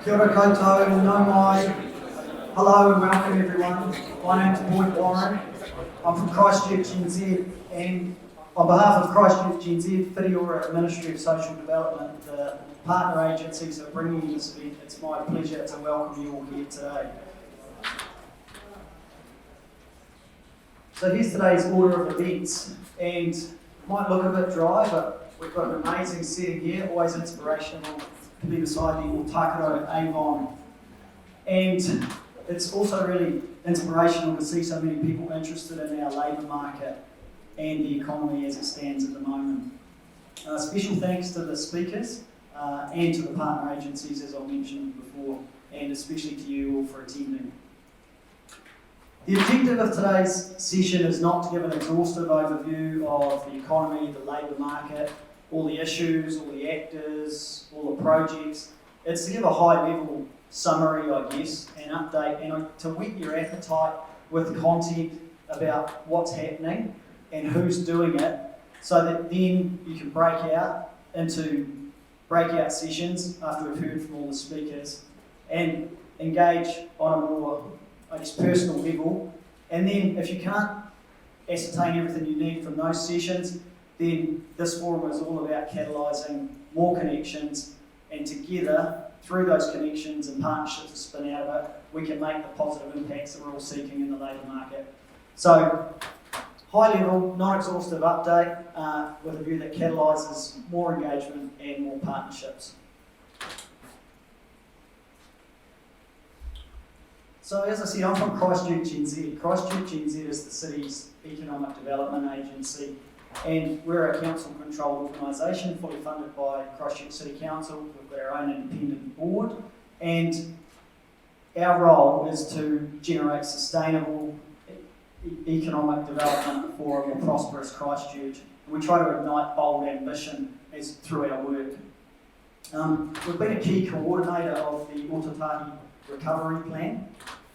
Kia ora koutou, nau mai. Hello and welcome everyone. My name's Boyd Warren. I'm from Christchurch NZ, and on behalf of Christchurch NZ, Whitiora Ministry of Social Development, the partner agencies that are bringing you this event, it's my pleasure to welcome you all here today. So here's today's order of events, and it might look a bit dry, but we've got an amazing setting here, always inspirational to be beside the Untitled Avon. And it's also really inspirational to see so many people interested in our labour market and the economy as it stands at the moment. Special thanks to the speakers and to the partner agencies, as I mentioned before, and especially to you all for attending. The objective of today's session is not to give an exhaustive overview of the economy, the labour market, all the issues, all the actors, all the projects. It's to give a high-level summary, I guess, an update, and to whet your appetite with content about what's happening and who's doing it, so that then you can break out into breakout sessions after we've heard from all the speakers and engage on a more, I guess, personal level. And then if you can't ascertain everything you need from those sessions, then this forum is all about catalysing more connections, and together, through those connections and partnerships that spin out of it, we can make the positive impacts that we're all seeking in the labour market. So, high level, non-exhaustive update with a view that catalyses more engagement and more partnerships. So as I said, I'm from Christchurch NZ. Christchurch NZ is the city's economic development agency, and we're a council-controlled organisation fully funded by Christchurch City Council. We've got our own independent board, and our role is to generate sustainable economic development for a more prosperous Christchurch. And we try to ignite bold ambition through our work. We've been a key coordinator of the Otatahi Recovery Plan,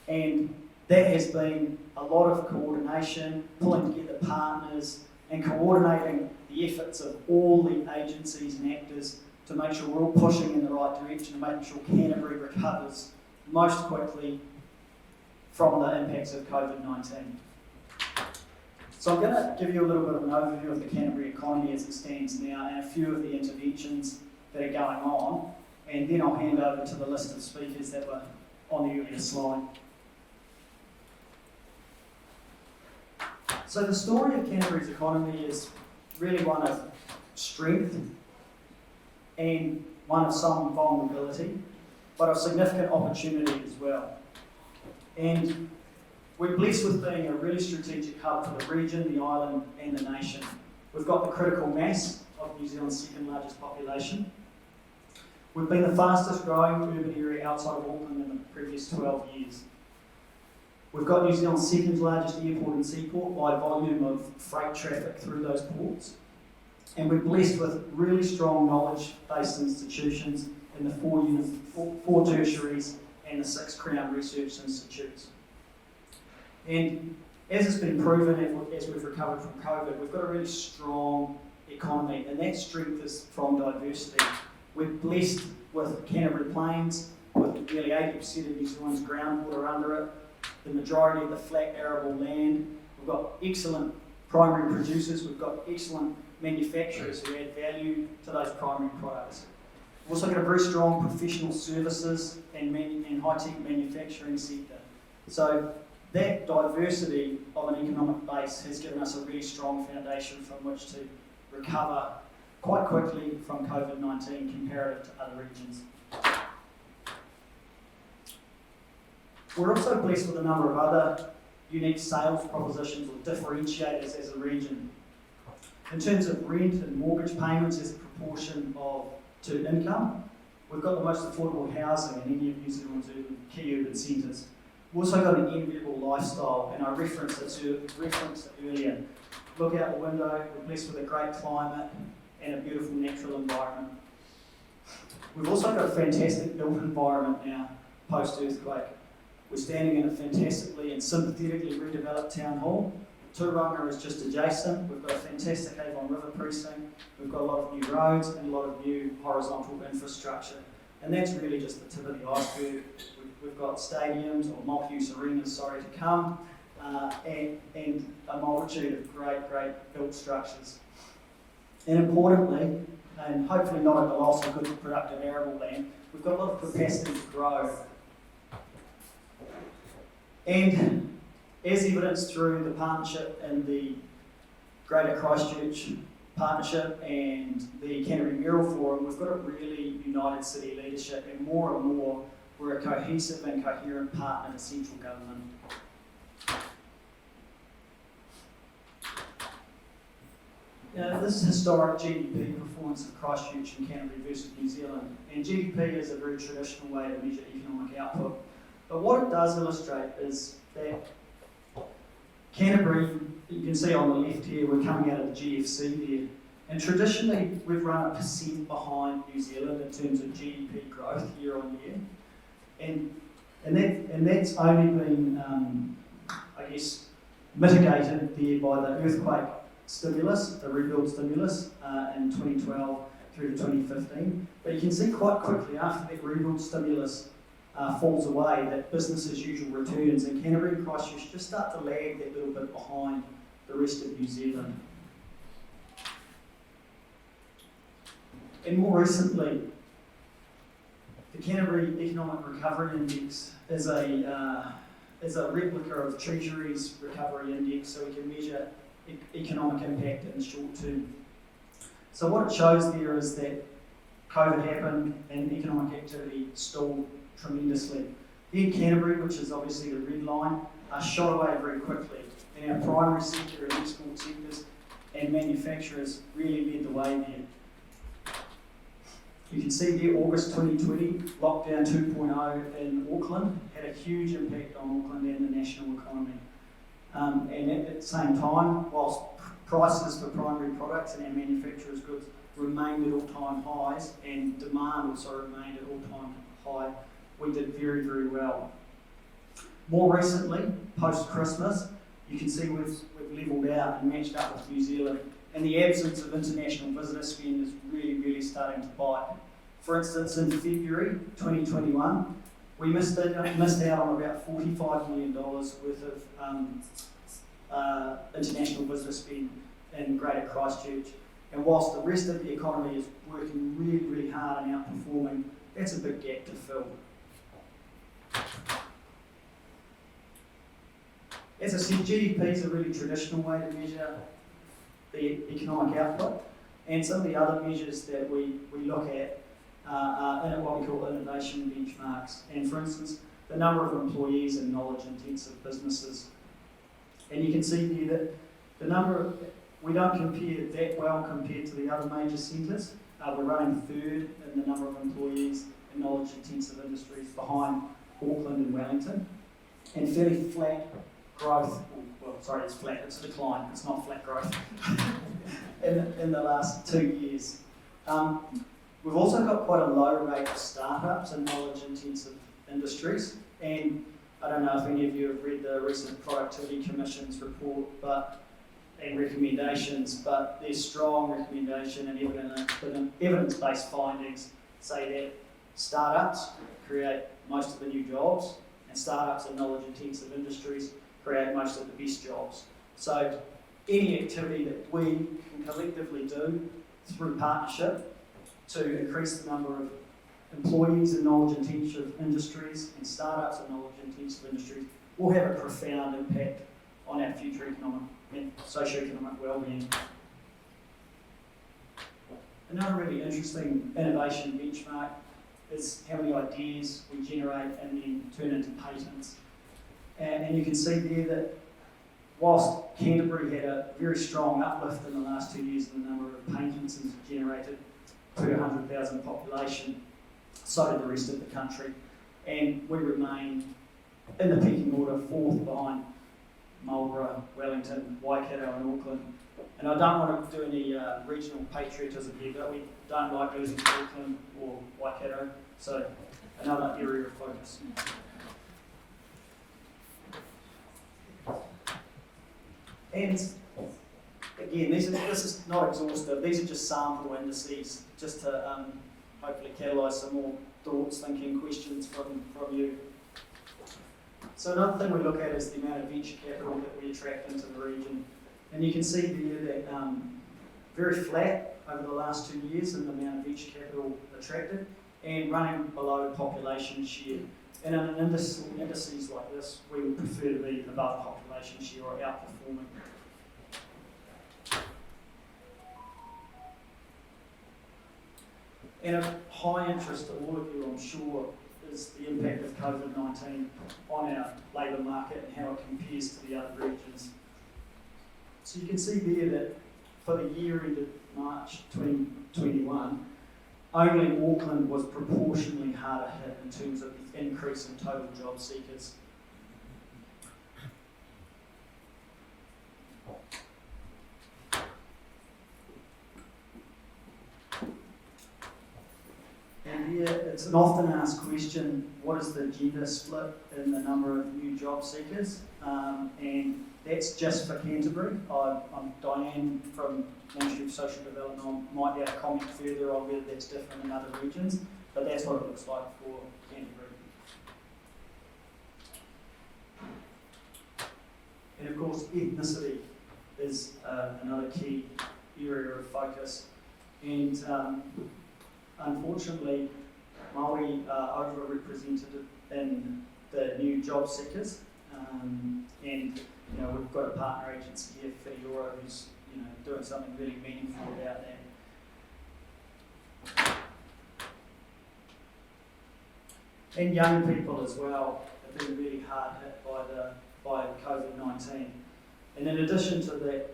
and that has been a lot of coordination, pulling together partners, and coordinating the efforts of all the agencies and actors to make sure we're all pushing in the right direction and making sure Canterbury recovers most quickly from the impacts of COVID-19. So I'm going to give you a little bit of an overview of the Canterbury economy as it stands now and a few of the interventions that are going on, and then I'll hand over to the list of speakers that were on the earlier slide. So the story of Canterbury's economy is really one of strength and one of some vulnerability, but of significant opportunity as well. And we're blessed with being a really strategic hub for the region, the island and the nation. We've got the critical mass of New Zealand's second largest population. We've been the fastest growing urban area outside of Auckland in the previous 12 years. We've got New Zealand's second largest airport and seaport by volume of freight traffic through those ports. And we're blessed with really strong knowledge-based institutions in the four tertiaries and the 6 Crown Research Institutes. And as it's been proven as we've recovered from COVID, we've got a really strong economy, and that strength is from diversity. We're blessed with Canterbury Plains, with nearly 80% of New Zealand's groundwater under it, the majority of the flat arable land. We've got excellent primary producers, we've got excellent manufacturers who add value to those primary products. We've also got a very strong professional services and high-tech manufacturing sector. So that diversity of an economic base has given us a really strong foundation from which to recover quite quickly from COVID-19 comparative to other regions. We're also blessed with a number of other unique sales propositions or differentiators as a region. In terms of rent and mortgage payments as a proportion to income, we've got the most affordable housing in any of New Zealand's key urban centres. We've also got an enviable lifestyle, and I referenced it earlier. Look out the window, we're blessed with a great climate and a beautiful natural environment. We've also got a fantastic built environment now, post-earthquake. We're standing in a fantastically and sympathetically redeveloped town hall. Turanga is just adjacent. We've got a fantastic Avon River precinct. We've got a lot of new roads and a lot of new horizontal infrastructure. And that's really just the tip of the iceberg. We've got stadiums or multi-use arenas, to come, and a multitude of great built structures. And importantly, and hopefully not at the loss of good productive arable land, we've got a lot of capacity to grow. And as evidenced through the partnership in the Greater Christchurch Partnership and the Canterbury Mural Forum, we've got a really united city leadership, and more we're a cohesive and coherent partner to central government. This is historic GDP performance of Christchurch and Canterbury versus New Zealand, and GDP is a very traditional way to measure economic output. But what it does illustrate is that Canterbury, you can see on the left here, we're coming out of the GFC there, and traditionally we've run 1% behind New Zealand in terms of GDP growth year on year, and that's only been, mitigated there by the earthquake stimulus, the rebuild stimulus in 2012 through to 2015. But you can see quite quickly after that rebuild stimulus falls away that business as usual returns, and Canterbury and Christchurch just start to lag that little bit behind the rest of New Zealand. And more recently, the Canterbury Economic Recovery Index is a replica of Treasury's Recovery Index, so we can measure economic impact in the short term. So what it shows there is that COVID happened and economic activity stalled tremendously. Here Canterbury, which is obviously the red line, shot away very quickly, and our primary sector and export sectors and manufacturers really led the way there. You can see there August 2020, lockdown 2.0 in Auckland had a huge impact on Auckland and the national economy. And at the same time, whilst prices for primary products and our manufacturers' goods remained at all-time highs and demand also remained at all-time high, we did very, very well. More recently, post-Christmas, you can see we've levelled out and matched up with New Zealand, and the absence of international visitor spend is really starting to bite. For instance, in February 2021, we missed out on about $45 million worth of international visitor spend in Greater Christchurch. And whilst the rest of the economy is working really hard and outperforming, that's a big gap to fill. As I said, GDP is a really traditional way to measure the economic output, and some of the other measures that we look at are what we call innovation benchmarks. And for instance, the number of employees in knowledge-intensive businesses. And you can see here that we don't compare that well compared to the other major centres. We're running third in the number of employees in knowledge-intensive industries behind Auckland and Wellington, and fairly flat growth, it's flat, it's a decline, it's not flat growth, in the last 2 years. We've also got quite a low rate of startups in knowledge-intensive industries, and I don't know if any of you have read the recent Productivity Commission's report and recommendations, but their strong recommendation and evidence-based findings say that startups create most of the new jobs, and startups in knowledge-intensive industries create most of the best jobs. So any activity that we can collectively do through partnership to increase the number of employees in knowledge-intensive industries and startups in knowledge-intensive industries will have a profound impact on our future economic and socio-economic well-being. Another really interesting innovation benchmark is how many ideas we generate and then turn into patents. And you can see there that whilst Canterbury had a very strong uplift in the last 2 years in the number of paintings generated per 100,000 population, so did the rest of the country. And we remain in the pecking order, fourth behind Marlborough, Wellington, Waikato and Auckland. And I don't want to do any regional patriotism here, but we don't like losing to Auckland or Waikato, so another area of focus. And again, this is not exhaustive, these are just sample indices, just to hopefully catalyse some more thoughts, thinking, questions from you. So another thing we look at is the amount of venture capital that we attract into the region. And you can see there that very flat over the last 2 years in the amount of venture capital attracted and running below population share. And in indices like this, we would prefer to be above population share or outperforming. And of high interest to all of you, I'm sure, is the impact of COVID-19 on our labour market and how it compares to the other regions. So you can see there that for the year ended March 2021, only Auckland was proportionally harder hit in terms of the increase in total job seekers. And here it's an often asked question, what is the gender split in the number of new job seekers? And that's just for Canterbury. I'm Diane from Ministry of Social Development. I might be able to comment further on whether that's different in other regions, but that's what it looks like for Canterbury. And of course, ethnicity is another key area of focus. And unfortunately, Māori are overrepresented in the new job seekers. And we've got a partner agency here, Whitiora, who's doing something really meaningful about that. And young people as well have been really hard hit by COVID-19. And in addition to that,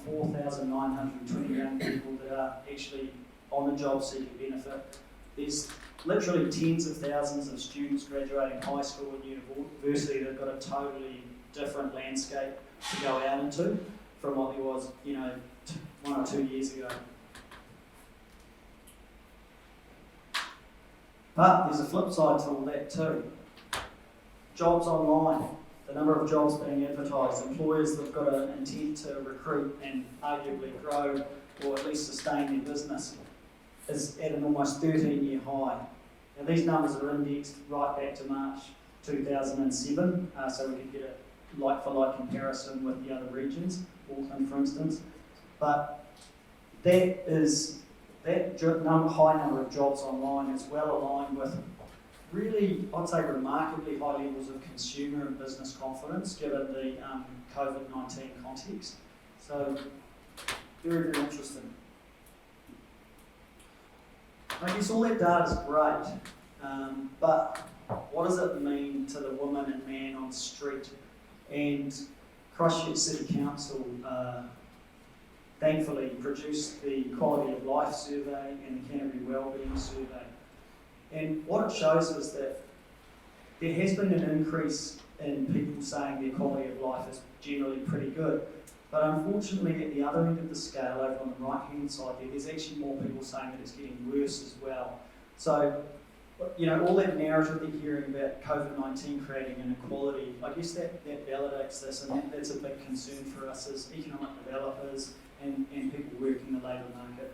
4,920 young people that are actually on the job seeker benefit, there's literally tens of thousands of students graduating high school and university that have got a totally different landscape to go out into from what there was, 1 or 2 years ago. But there's a flip side to all that too. Jobs online, the number of jobs being advertised, employers that have got an intent to recruit and arguably grow or at least sustain their business is at an almost 13-year high. Now these numbers are indexed right back to March 2007, so we could get a like-for-like comparison with the other regions, Auckland for instance. But that high number of jobs online is well aligned with really, I'd say, remarkably high levels of consumer and business confidence given the COVID-19 context. So very, very interesting. I guess all that data is great, but what does it mean to the woman and man on the street? And Christchurch City Council thankfully produced the Quality of Life Survey and the Canterbury Wellbeing Survey. And what it shows is that there has been an increase in people saying their quality of life is generally pretty good. But unfortunately, at the other end of the scale, over on the right-hand side there's actually more people saying that it's getting worse as well. So, all that narrative that you're hearing about COVID-19 creating inequality, I guess that validates this, and that's a big concern for us as economic developers and people working the labour market.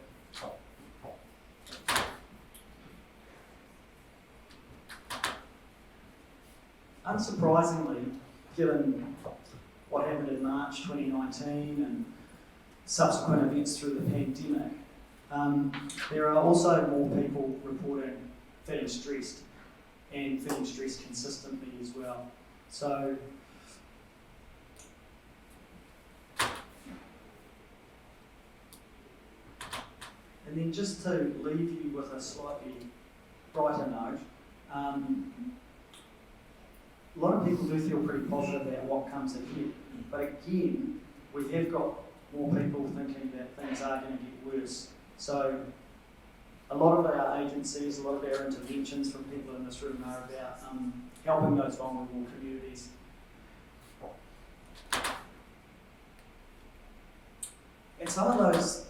Unsurprisingly, given what happened in March 2019 and subsequent events through the pandemic, there are also more people reporting feeling stressed and feeling stressed consistently as well. So, and then just to leave you with a slightly brighter note, a lot of people do feel pretty positive about what comes ahead. But again, we have got more people thinking that things are going to get worse. So a lot of our agencies, a lot of our interventions from people in this room are about helping those vulnerable communities. And some of those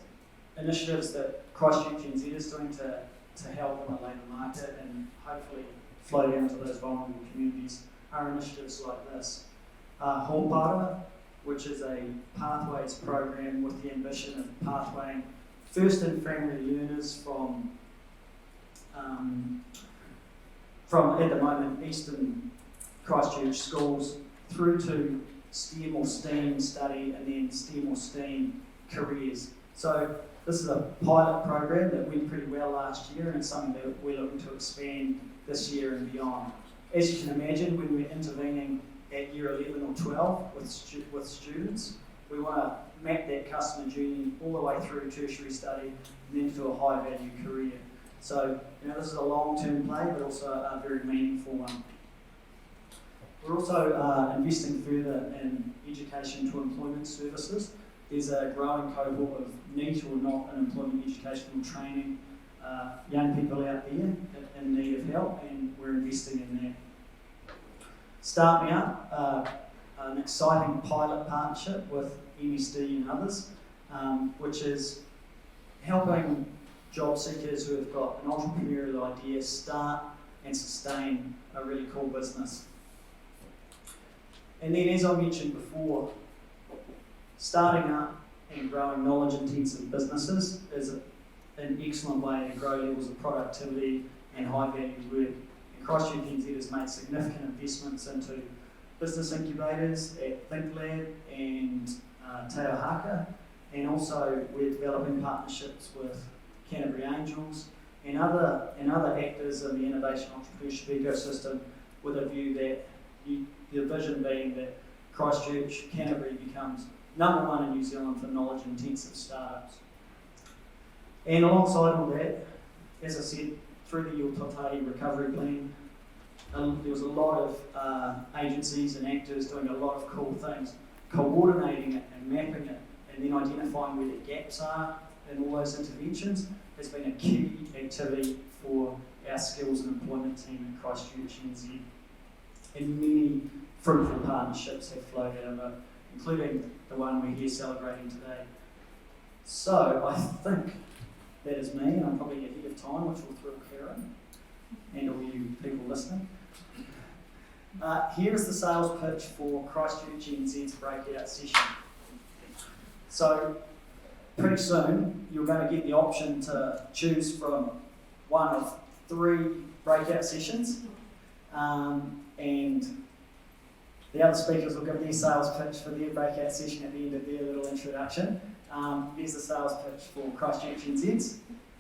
initiatives that Christchurch NZ is doing to help in the labour market and hopefully flow down to those vulnerable communities are initiatives like this. Hōpara, which is a pathways program with the ambition of pathwaying first and family learners from at the moment Eastern Christchurch schools through to STEM or STEAM study and then STEM or STEAM careers. So this is a pilot program that went pretty well last year and it's something that we're looking to expand this year and beyond. As you can imagine, when we're intervening at year 11 or 12 with students, we want to map that customer journey all the way through tertiary study and then to a high value career. So, this is a long-term play, but also a very meaningful one. We're also investing further in education to employment services. There's a growing cohort of NEET or not in employment educational training, young people out there in need of help, and we're investing in that. Start Me Up, an exciting pilot partnership with MSD and others, which is helping job seekers who have got an entrepreneurial idea start and sustain a really cool business. And then, as I mentioned before, starting up and growing knowledge-intensive businesses is an excellent way to grow levels of productivity and high-value work. And Christchurch NZ has made significant investments into business incubators at ThinkLab and Te Ohaka, and also we're developing partnerships with Canterbury Angels and other actors in the innovation entrepreneurship ecosystem with a view that the vision being that Christchurch, Canterbury becomes number one in New Zealand for knowledge-intensive startups. And alongside all that, as I said, through the Untitled recovery plan, there was a lot of agencies and actors doing a lot of cool things, coordinating it and mapping it, and then identifying where the gaps are in all those interventions has been a key activity for our skills and employment team at Christchurch NZ. And many fruitful partnerships have flowed out of it, including the one we're here celebrating today. So I think that is me, and I'm probably ahead of time, which will thrill Karen and all you people listening. Here is the sales pitch for Christchurch NZ's breakout session. So pretty soon you're going to get the option to choose from one of 3 breakout sessions, and the other speakers will give their sales pitch for their breakout session at the end of their little introduction. Here's the sales pitch for Christchurch NZ's.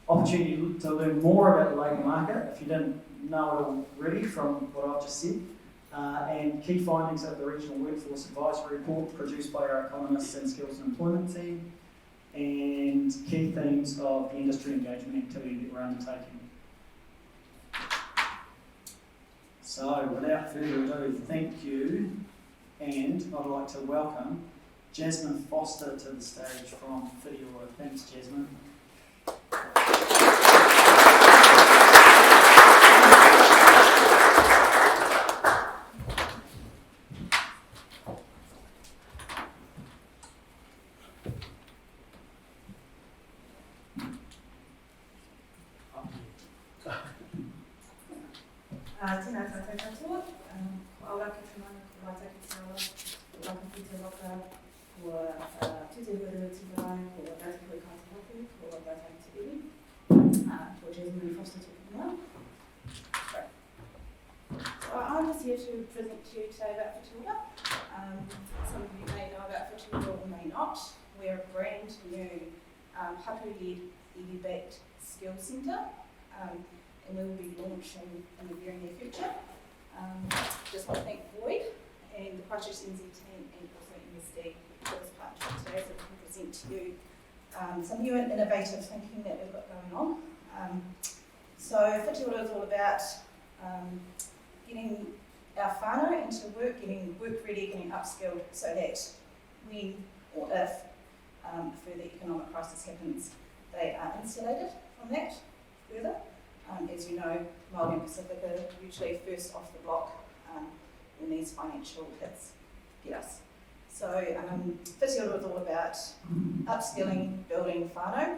Opportunity to learn more about the labour market if you didn't know it already from what I've just said. And key findings of the Regional Workforce Advisory Report produced by our economists and skills and employment team, and key themes of the industry engagement activity that we're undertaking. So, without further ado, thank you, and I'd like to welcome Jasmine Foster to the stage from Whitiora. Thanks, Jasmine. Tēnā tātou katoa, aura ki te mana ko wātai ki te awa, ko waka ki te waka, ko tute huru te rai, ko wātai koe kāta hoku, ko wātai ki te iwi, ko Jasmine Foster te puna. So I'm just here to present to you today about Whitiora. Some of you may know about Whitiora or may not. We're a brand new hapu-led, EV-backed skills centre. And we will be launching in the very near future. Just want to thank Boyd and the Christchurch NZ team and also MSD for this partnership today, so we can present to you some new and innovative thinking that we've got going on. So Whitiora is all about getting our whānau into work, getting work ready, getting upskilled, so that when or if further economic crisis happens, they are insulated from that further. As you know, Māori and Pacific are usually first off the block when these financial hits get us. So Whiti Ora is all about upskilling, building whānau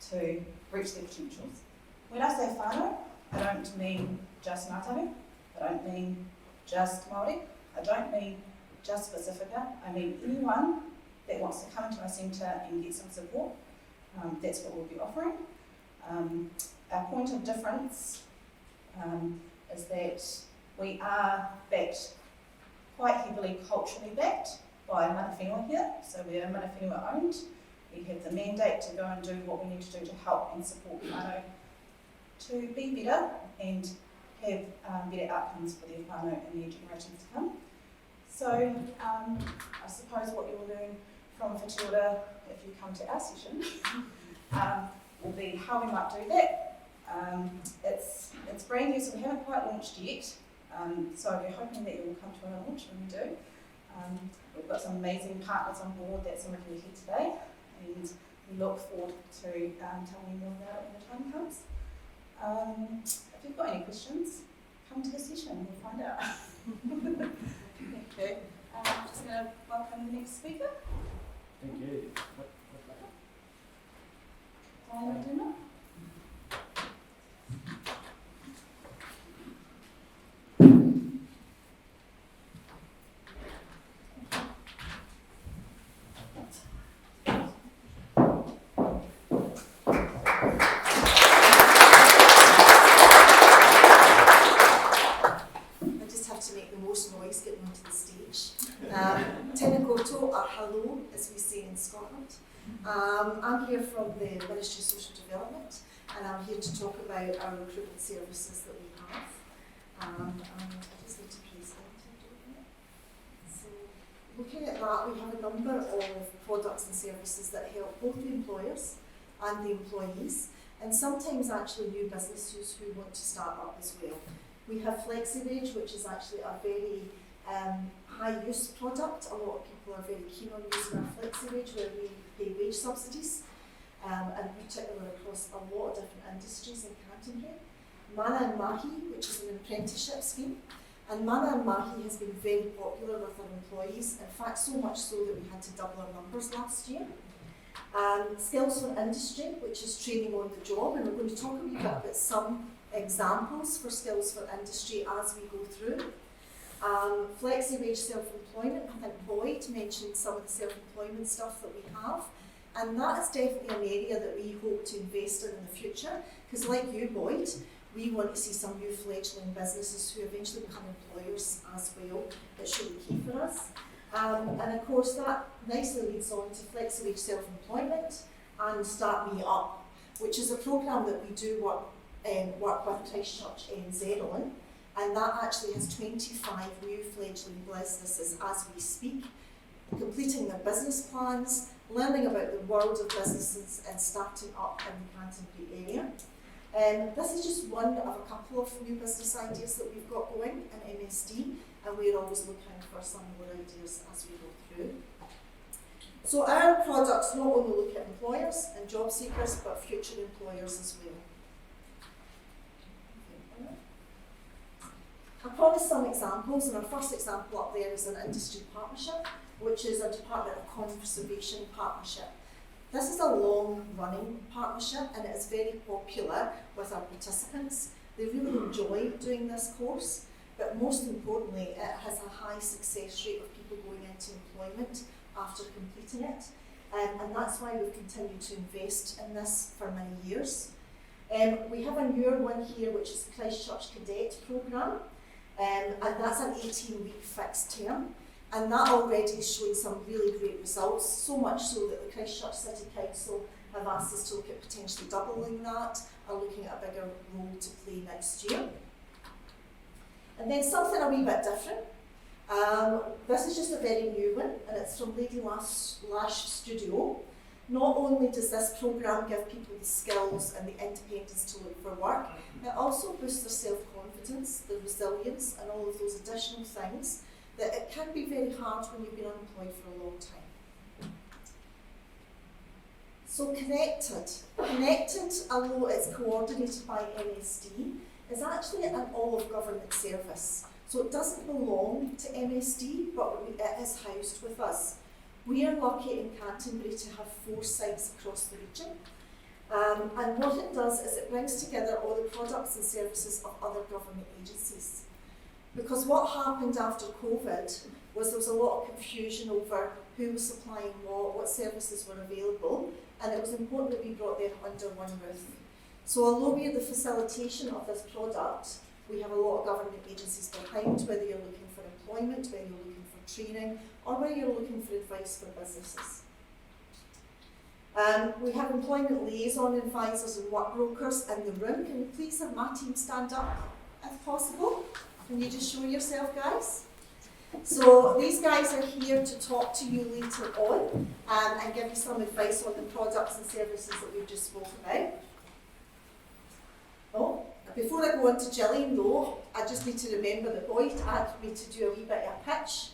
to reach their potentials. When I say whānau, I don't mean just Ngātahu, I don't mean just Māori, I don't mean just Pacifica, I mean anyone that wants to come into our centre and get some support. That's what we'll be offering. Our point of difference is that we are backed, quite heavily culturally backed, by mana whenua here, so we are mana whenua owned. We have the mandate to go and do what we need to do to help and support whānau to be better and have better outcomes for their whānau in their generations to come. So I suppose what you will learn from Whiti Ora, if you come to our session, will be how we might do that. It's brand new, so we haven't quite launched yet. So we're hoping that you will come to our launch when we do. We've got some amazing partners on board, that's some of you here today, and we look forward to telling you more about it when the time comes. If you've got any questions, come to the session, we'll find out. Thank you. I'm just going to welcome the next speaker. Thank you. Diana Duma. Hello, as we say in Scotland. I'm here from the Ministry of Social Development, and I'm here to talk about our recruitment services that we have. And I just need to present it. So, looking at that, we have a number of products and services that help both the employers and the employees, and sometimes actually new businesses who want to start up as well. We have FlexiWage, which is actually a very high use product. A lot of people are very keen on using our FlexiWage, where we pay wage subsidies, and particularly across a lot of different industries in Canterbury. Mana and Mahi, which is an apprenticeship scheme, and Mana and Mahi has been very popular with our employees, in fact so much so that we had to double our numbers last year. Skills for Industry, which is training on the job, and we're going to talk a wee bit about some examples for Skills for Industry as we go through. FlexiWage self-employment, I think Boyd mentioned some of the self-employment stuff that we have, and that is definitely an area that we hope to invest in the future, because like you, Boyd, we want to see some new fledgling businesses who eventually become employers as well. It's really key for us. And of course that nicely leads on to FlexiWage self-employment and Start Me Up, which is a programme that we do work with Christchurch NZ on. And that actually has 25 new fledgling businesses as we speak, completing their business plans, learning about the world of businesses and starting up in the Canterbury area. This is just one of a couple of new business ideas that we've got going in MSD, and we're always looking for some more ideas as we go through. So our products not only look at employers and job seekers, but future employers as well. I promised some examples, and our first example up there is an industry partnership, which is a Department of Conservation partnership. This is a long-running partnership, and it is very popular with our participants. They really enjoy doing this course, but most importantly, it has a high success rate of people going into employment after completing it, and that's why we've continued to invest in this for many years. We have a newer one here, which is the Christchurch Cadet Programme. And that's an 18-week fixed term, and that already is showing some really great results, so much so that the Christchurch City Council have asked us to look at potentially doubling that or looking at a bigger role to play next year. And then something a wee bit different. This is just a very new one, and it's from Lady Lash Studio. Not only does this programme give people the skills and the independence to look for work, it also boosts their self-confidence, their resilience, and all of those additional things that it can be very hard when you've been unemployed for a long time. So Connected, although it's coordinated by MSD, is actually an all-of-government service. So it doesn't belong to MSD, but it is housed with us. We are lucky in Canterbury to have 4 sites across the region. And what it does is it brings together all the products and services of other government agencies. Because what happened after COVID was there was a lot of confusion over who was supplying what services were available, and it was important that we brought them under one roof. So although we are the facilitation of this product, we have a lot of government agencies behind, whether you're looking for employment, whether you're looking for training, or whether you're looking for advice for businesses. We have employment liaison advisors and work brokers in the room. Can you please have my team stand up if possible? Can you just show yourself, guys? So these guys are here to talk to you later on and give you some advice on the products and services that we've just spoken about. Oh, before I go on to Gillian though, I just need to remember that Boyd asked me to do a wee bit of a pitch.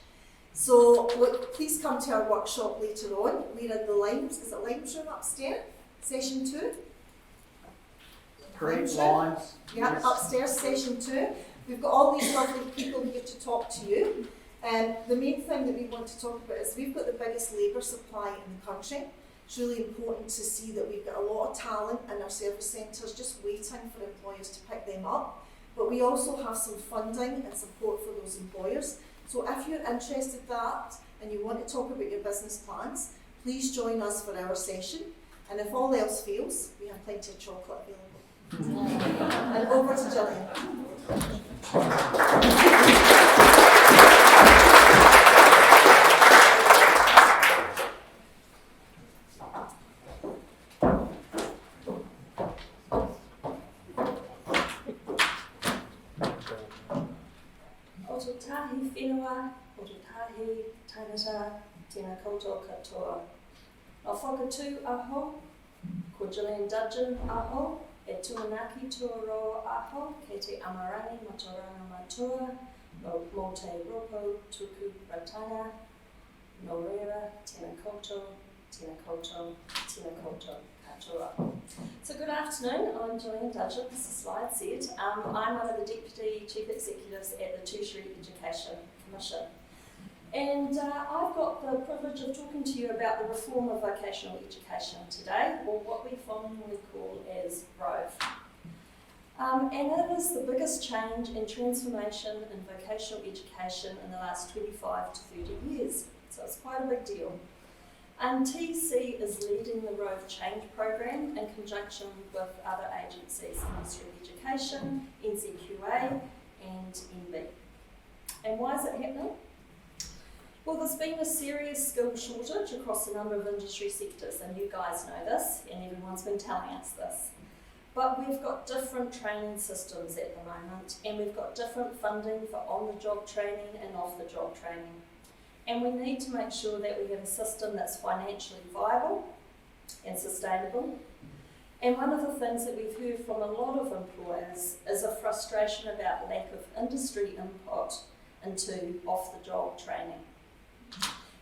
So look, please come to our workshop later on. We're in the Limes, is it Limes room upstairs? Session 2? Correct, Limes. Yeah, yes. Upstairs, session 2. We've got all these lovely people here to talk to you. And the main thing that we want to talk about is we've got the biggest labour supply in the country. It's really important to see that we've got a lot of talent in our service centres just waiting for employers to pick them up. But we also have some funding and support for those employers. So if you're interested in that and you want to talk about your business plans, please join us for our session. And if all else fails, we have plenty of chocolate available. And over to Gillian. Tahi whenua, o te tahi, tangata, tēnā koutou katoa. Nā whakatū aho, ko Gillian Dudgeon aho, e tuanaki tuaroa aho, kei te amarangi matoranga matua, mō te roko tuku ratanga, no reira, tēnā koutou katoa. So good afternoon, I'm Gillian Dudgeon, as the slide said. I'm one of the Deputy Chief Executives at the Tertiary Education Commission. And I've got the privilege of talking to you about the reform of vocational education today, or what we fondly call as ROVE. And it is the biggest change and transformation in vocational education in the last 25 to 30 years. So it's quite a big deal. And TC is leading the ROVE Change Programme in conjunction with other agencies, Ministry of Education, NZQA and NB. And why is it happening? Well, there's been a serious skill shortage across a number of industry sectors, and you guys know this, and everyone's been telling us this. But we've got different training systems at the moment, and we've got different funding for on-the-job training and off-the-job training. And we need to make sure that we have a system that's financially viable and sustainable. And one of the things that we've heard from a lot of employers is a frustration about lack of industry input into off-the-job training.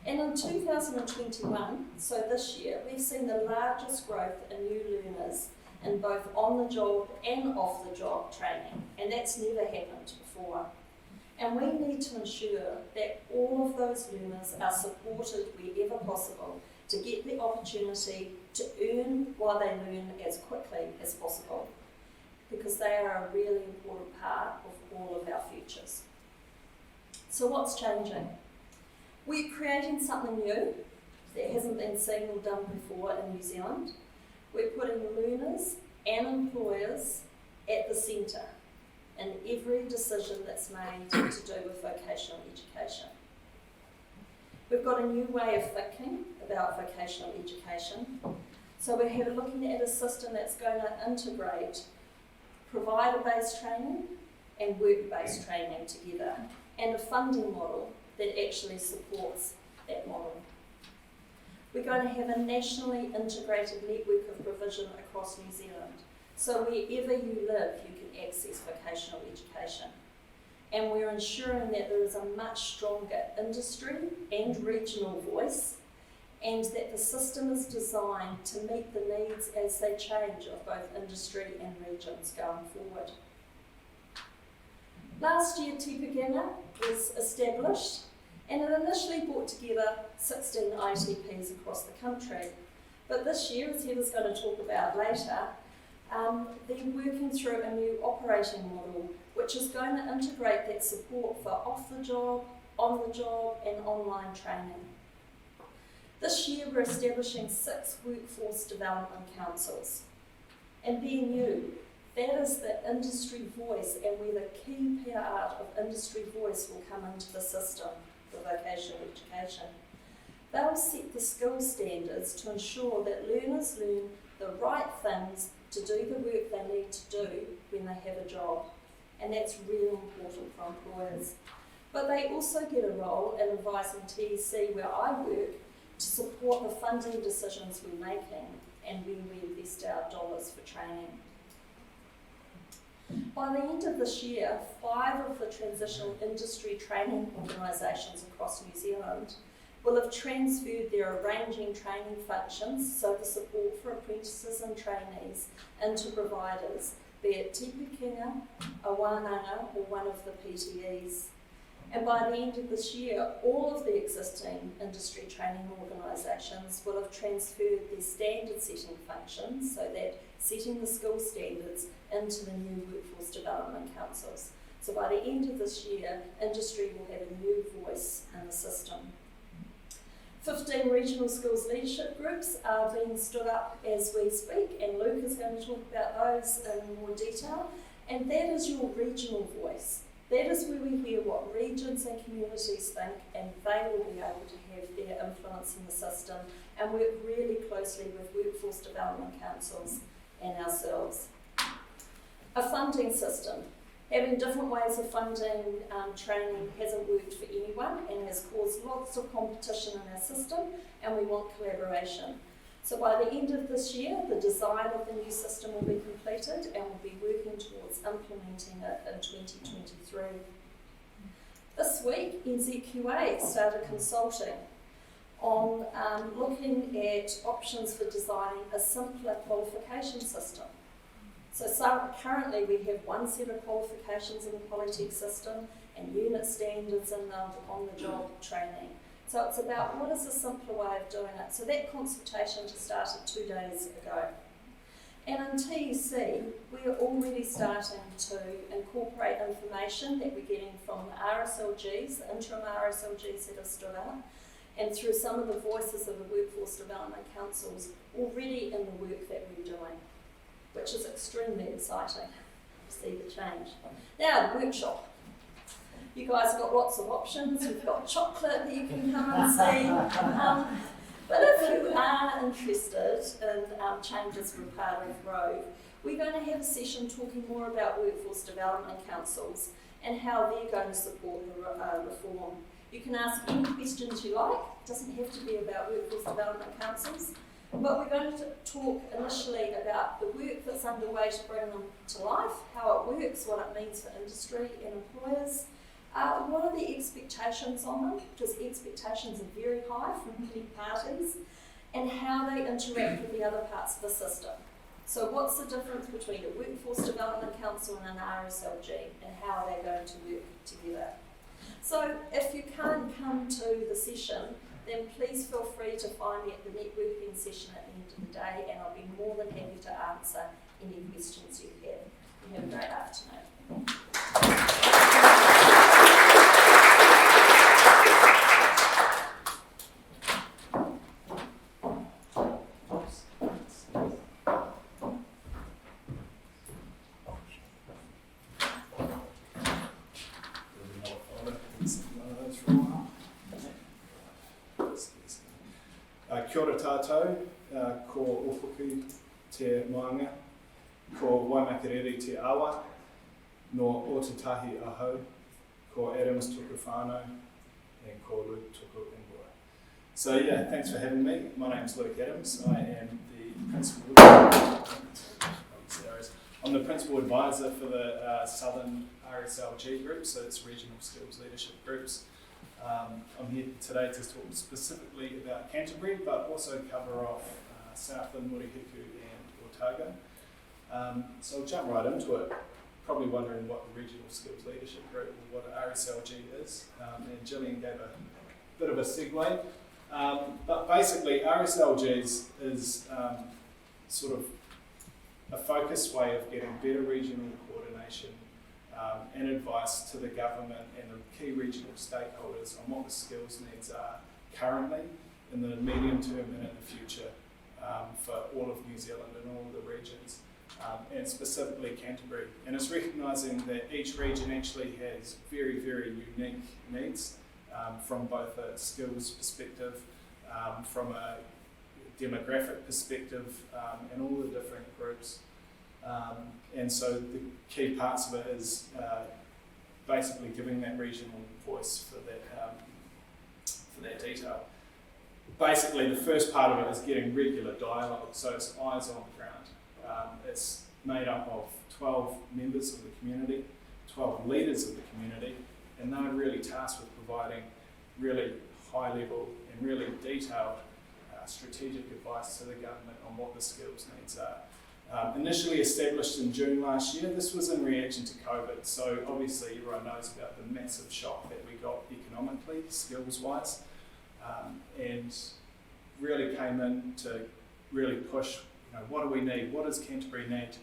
And in 2021, so this year, we've seen the largest growth in new learners in both on-the-job and off-the-job training, and that's never happened before. And we need to ensure that all of those learners are supported wherever possible to get the opportunity to earn while they learn as quickly as possible, because they are a really important part of all of our futures. So what's changing? We're creating something new that hasn't been seen or done before in New Zealand. We're putting learners and employers at the centre in every decision that's made to do with vocational education. We've got a new way of thinking about vocational education. So we're looking at a system that's going to integrate provider-based training and work-based training together, and a funding model that actually supports that model. we're going to have a nationally integrated network of provision across New Zealand. So wherever you live, you can access vocational education. And we're ensuring that there is a much stronger industry and regional voice, and that the system is designed to meet the needs as they change of both industry and regions going forward. Last year, Te Pagana was established, and it initially brought together 16 ITPs across the country. But this year, as Heather's going to talk about later, they're working through a new operating model, which is going to integrate that support for off-the-job, on-the-job and online training. This year, we're establishing 6 workforce development councils. And they're new. That is the industry voice, and where the key part of industry voice will come into the system for vocational education. They'll set the skill standards to ensure that learners learn the right things to do the work they need to do when they have a job. And that's really important for employers. But they also get a role in advising TEC, where I work, to support the funding decisions we're making and where we invest our dollars for training. By the end of this year, 5 of the transitional industry training organisations across New Zealand will have transferred their arranging training functions, so the support for apprentices and trainees, into providers, be it Te Pagana, a Wānanga or one of the PTEs. And by the end of this year, all of the existing industry training organisations will have transferred their standard setting functions, so that setting the skill standards, into the new workforce development councils. So by the end of this year, industry will have a new voice in the system. 15 regional skills leadership groups are being stood up as we speak, and Luke is going to talk about those in more detail. And that is your regional voice. That is where we hear what regions and communities think, and they will be able to have their influence in the system and work really closely with workforce development councils and ourselves. A funding system. Having different ways of funding training hasn't worked for anyone and has caused lots of competition in our system, and we want collaboration. So by the end of this year, the design of the new system will be completed, and we'll be working towards implementing it in 2023. This week, NZQA started consulting on looking at options for designing a simpler qualification system. So currently we have one set of qualifications in the Polytech system and unit standards and on-the-job training. So it's about what is a simpler way of doing it. So that consultation just started 2 days ago. And in TEC, we're already starting to incorporate information that we're getting from the RSLGs, the interim RSLGs that have stood up, and through some of the voices of the workforce development councils already in the work that we're doing, which is extremely exciting to see the change. Now, the workshop. You guys have got lots of options. You've got chocolate that you can come and see. But if you are interested in changes for part of Grove, we're going to have a session talking more about workforce development councils and how they're going to support the reform. You can ask any questions you like. It doesn't have to be about workforce development councils. But we're going to talk initially about the work that's underway to bring them to life, how it works, what it means for industry and employers, what are the expectations on them, because expectations are very high from many parties, and how they interact with the other parts of the system. So what's the difference between a workforce development council and an RSLG, and how are they going to work together? So if you can't come to the session, then please feel free to find me at the networking session at the end of the day, and I'll be more than happy to answer any questions you have. You have a great afternoon. Kia ora tātou, ko opuku te moanga, ko Waimakariri te awa, no Otatahi ahau, ko Adams tuku whānau, and ko Luke tuku ingoa. So yeah, thanks for having me. My name's Luke Adams. I am the principal. I'm the principal advisor for the Southern RSLG group, so it's Regional Skills Leadership Groups. I'm here today to talk specifically about Canterbury, but also cover off Southland, Murihiku and Otago. So I'll jump right into it. Probably wondering what the Regional Skills Leadership Group or what RSLG is, and Gillian gave a bit of a segue. But basically RSLG is sort of a focused way of getting better regional coordination and advice to the government and the key regional stakeholders on what the skills needs are currently, in the medium term and in the future for all of New Zealand and all of the regions, and specifically Canterbury. And it's recognising that each region actually has very, very unique needs from both a skills perspective, from a demographic perspective, and all the different groups. And so the key parts of it is basically giving that regional voice for that detail. Basically, the first part of it is getting regular dialogue, so it's eyes on the ground. It's made up of 12 members of the community, 12 leaders of the community, and they're really tasked with providing really high level and really detailed strategic advice to the government on what the skills needs are. Initially established in June last year, this was in reaction to COVID, so obviously everyone knows about the massive shock that we got economically, skills-wise, and really came in to really push, what do we need, what does Canterbury need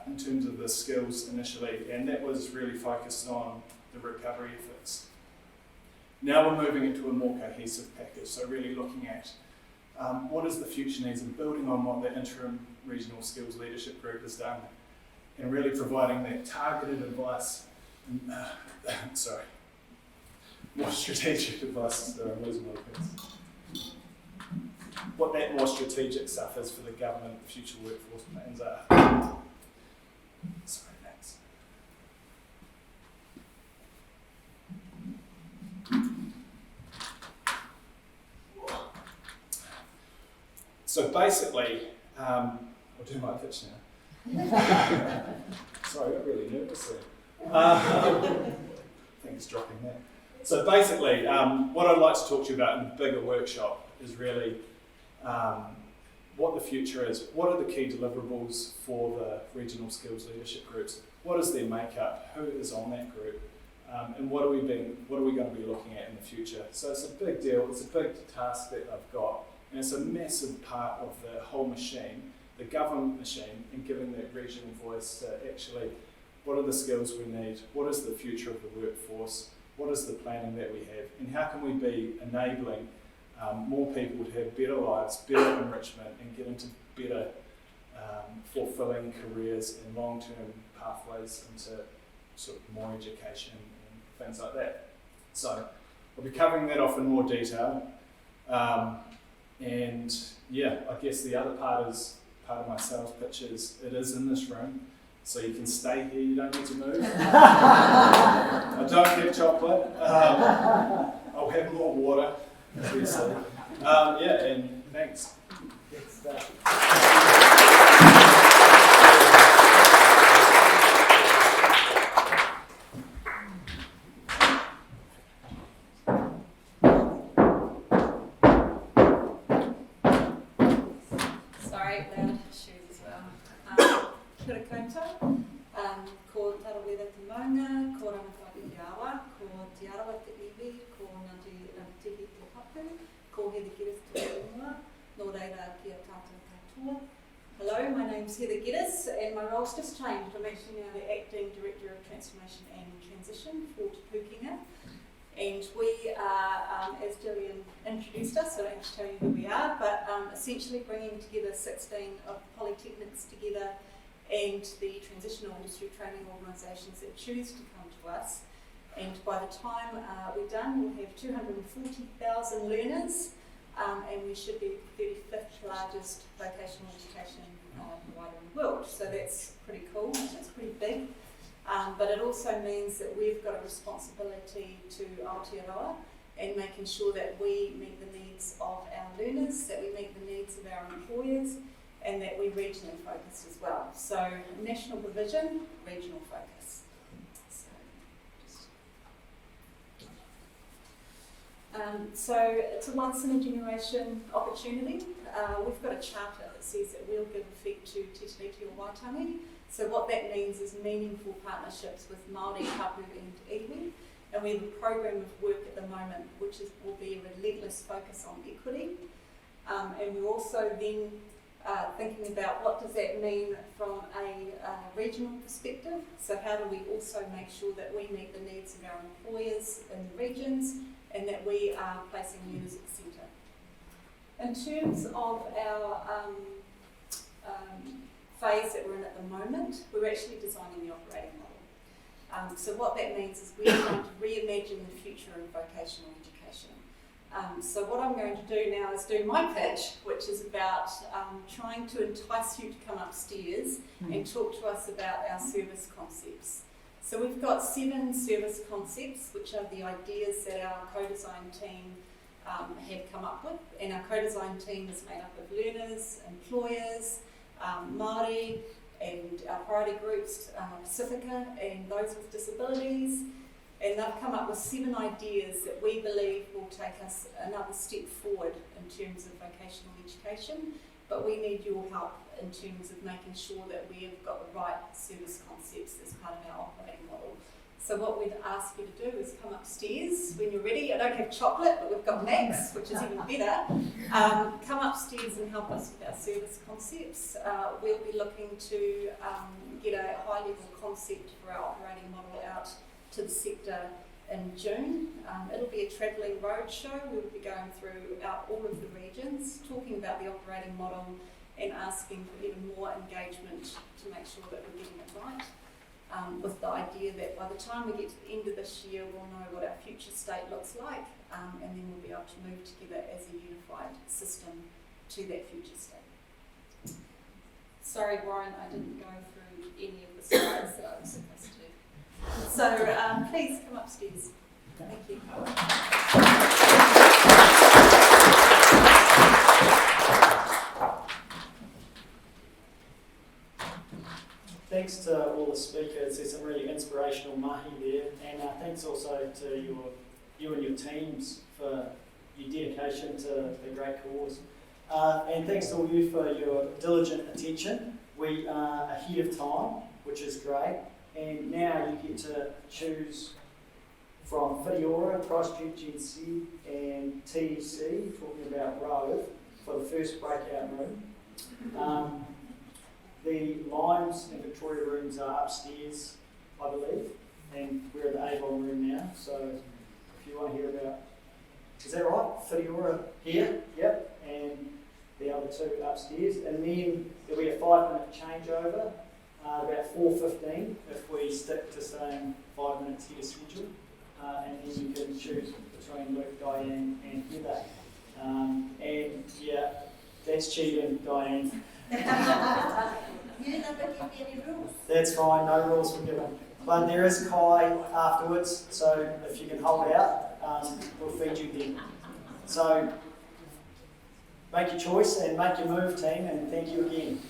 in terms of the skills initially, and that was really focused on the recovery efforts. Now we're moving into a more cohesive package, so really looking at what is the future needs and building on what the interim Regional Skills Leadership Group has done, and really providing that targeted advice, more strategic advice, I'm losing my words. What that more strategic stuff is for the government, future workforce plans are. Sorry, thanks. So basically, I'll do my pitch now. Sorry, I got really nervous there. Things dropping there. So basically, what I'd like to talk to you about in the bigger workshop is really what the future is. What are the key deliverables for the regional skills leadership groups? What is their makeup? Who is on that group? And what are we going to be looking at in the future? So it's a big deal. It's a big task that I've got. And it's a massive part of the whole machine, the government machine, and giving that regional voice to actually, what are the skills we need? What is the future of the workforce? What is the planning that we have? And how can we be enabling more people to have better lives, better enrichment, and get into better fulfilling careers and long-term pathways into sort of more education and things like that. So we'll be covering that off in more detail. And yeah, I guess the other part of my sales pitch is it is in this room, so you can stay here, you don't need to move. I don't have chocolate. I'll have more water, obviously. Yeah, and thanks. Hello, my name's Heather Geddes and my role's just changed. I'm actually now the Acting Director of Transformation and Transition for Te Pūkenga. And we are, as Gillian introduced us, I don't have to tell you who we are, but essentially bringing together 16 of the polytechnics together and the transitional industry training organisations that choose to come to us. And by the time we're done, we'll have 240,000 learners, and we should be the 35th largest vocational education provider in the world. So that's pretty cool, that's pretty big. But it also means that we've got a responsibility to Aotearoa and making sure that we meet the needs needs of our learners, that we meet the needs of our employers, and that we regionally focus as well. So national provision, regional focus. So it's a once in a generation opportunity. We've got a charter that says that we'll give effect to Te Tiriti o Waitangi. So what that means is meaningful partnerships with Māori, Hapu and iwi. And we have a program of work at the moment which will be a relentless focus on equity. And we're also then thinking about what does that mean from a regional perspective. So how do we also make sure that we meet the needs of our employers in the regions and that we are placing learners at the centre. In terms of our phase that we're in at the moment, we're actually designing the operating model. So what that means is we're trying to reimagine the future of vocational education. So what I'm going to do now is do my pitch, which is about trying to entice you to come upstairs and talk to us about our service concepts. So we've got 7 service concepts, which are the ideas that our co-design team have come up with. And our co-design team is made up of learners, employers, Māori, and our priority groups, Pacifica, and those with disabilities. And they've come up with 7 ideas that we believe will take us another step forward in terms of vocational education. But we need your help in terms of making sure that we have got the right service concepts as part of our operating model. So what we'd ask you to do is come upstairs when you're ready. I don't have chocolate, but we've got Max, which is even better. Come upstairs and help us with our service concepts. We'll be looking to get a high-level concept for our operating model out to the sector in June. It'll be a travelling roadshow. We'll be going throughout all of the regions, talking about the operating model and asking for even more engagement to make sure that we're getting it right. With the idea that by the time we get to the end of this year, we'll know what our future state looks like, and then we'll be able to move together as a unified system to that future state. Sorry, Warren, I didn't go through any of the slides that I was supposed to. So please come upstairs. Thank you. Thanks to all the speakers. There's some really inspirational mahi there, and thanks also to you and your teams for your dedication to the great cause. And thanks to all you for your diligent attention. We are ahead of time, which is great. And now you get to choose from Whitiora, Christchurch GC and TEC, talking about Rove, for the first breakout room. The Limes and Victoria rooms are upstairs, I believe, and we're in the Avon room now, so if you want to hear about, is that right? Whitiora here, yep, and the other 2 upstairs, and then there'll be a 5-minute changeover. About 4:15 if we stick to staying 5 minutes ahead of schedule, and then you can choose between Luke, Diane and Heather. And yeah, that's cheating, Diane. You never give me any rules. That's fine, no rules were given. But there is Kai afterwards, so if you can hold out, we'll feed you then. So make your choice and make your move, team, and thank you again.